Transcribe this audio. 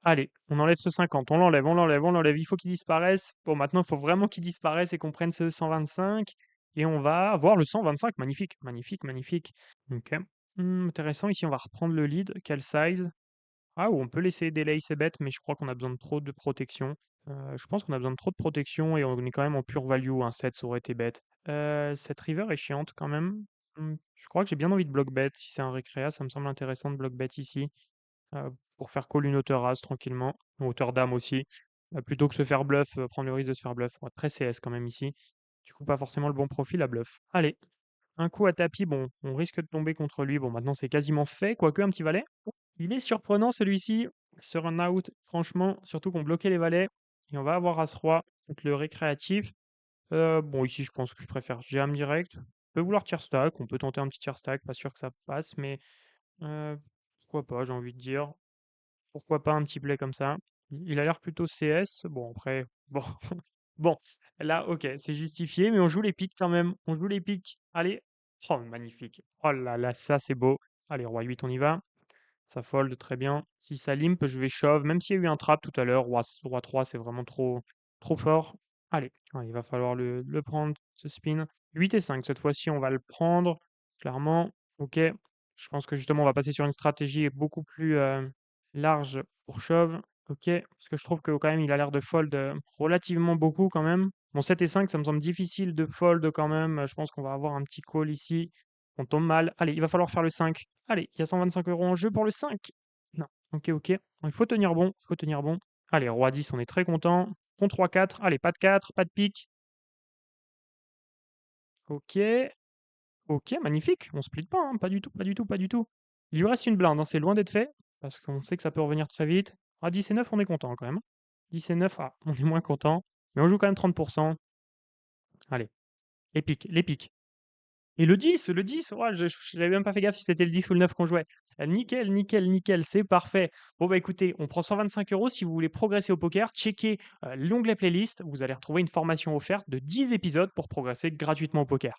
Allez, on enlève ce 50, on l'enlève, on l'enlève, on l'enlève. Il faut qu'il disparaisse. Bon, maintenant, il faut vraiment qu'il disparaisse et qu'on prenne ce 125 et on va voir le 125. Magnifique, magnifique, magnifique. OK. Intéressant. Ici, on va reprendre le lead. Quel size? Ah, ou on peut laisser delay, c'est bête, mais je crois qu'on a besoin de trop de protection. Je pense qu'on a besoin de trop de protection et on est quand même en pure value. Un 7, ça aurait été bête. Cette river est chiante quand même. Je crois que j'ai bien envie de block bet. Si c'est un récréa, ça me semble intéressant de block bet ici. Pour faire call une hauteur as tranquillement, ou hauteur dame aussi, plutôt que se faire bluff, prendre le risque de se faire bluff. Ouais, très CS quand même ici. Du coup, pas forcément le bon profil à bluff. Allez, un coup à tapis, bon, on risque de tomber contre lui. Bon, maintenant c'est quasiment fait, quoique un petit valet. Il est surprenant celui-ci sur un out, franchement, surtout qu'on bloquait les valets. Et on va avoir As-Roi contre le récréatif. Bon, ici, je pense que je préfère jam direct. On peut vouloir tiers stack, on peut tenter un petit tiers stack, pas sûr que ça passe, mais euh, pourquoi pas, j'ai envie de dire. Pourquoi pas un petit play comme ça? Il a l'air plutôt CS. Bon, après, bon, bon, là, ok, c'est justifié, mais on joue les piques quand même. On joue les piques. Allez. Oh, magnifique. Oh là là, ça, c'est beau. Allez, roi 8, on y va. Ça fold, très bien. Si ça limp, je vais shove, même s'il y a eu un trap tout à l'heure. Roi 3, c'est vraiment trop, trop fort. Allez, ouais, il va falloir le prendre, ce spin. 8 et 5, cette fois-ci, on va le prendre, clairement. Ok. Je pense que justement, on va passer sur une stratégie beaucoup plus large pour shove. Ok. Parce que je trouve que quand même, il a l'air de fold relativement beaucoup quand même. Bon, 7 et 5, ça me semble difficile de fold quand même. Je pense qu'on va avoir un petit call ici. On tombe mal. Allez, il va falloir faire le 5. Allez, il y a 125 € en jeu pour le 5. Non. Ok, ok. Il faut tenir bon. Il faut tenir bon. Allez, roi 10, on est très content. Contre 3-4. Allez, pas de 4, pas de pique. Ok. Ok, magnifique. On split pas, hein. Pas du tout, pas du tout, pas du tout. Il lui reste une blinde, hein. C'est loin d'être fait. Parce qu'on sait que ça peut revenir très vite. Ah, 10 et 9, on est content quand même. 10 et 9, ah, on est moins content. Mais on joue quand même 30%. Allez, les piques, les piques. Et le 10, ouais, je n'avais même pas fait gaffe si c'était le 10 ou le 9 qu'on jouait. Nickel, nickel, nickel, c'est parfait. Bon, bah écoutez, on prend 125 € si vous voulez progresser au poker. Checkez l'onglet playlist. Vous allez retrouver une formation offerte de 10 épisodes pour progresser gratuitement au poker.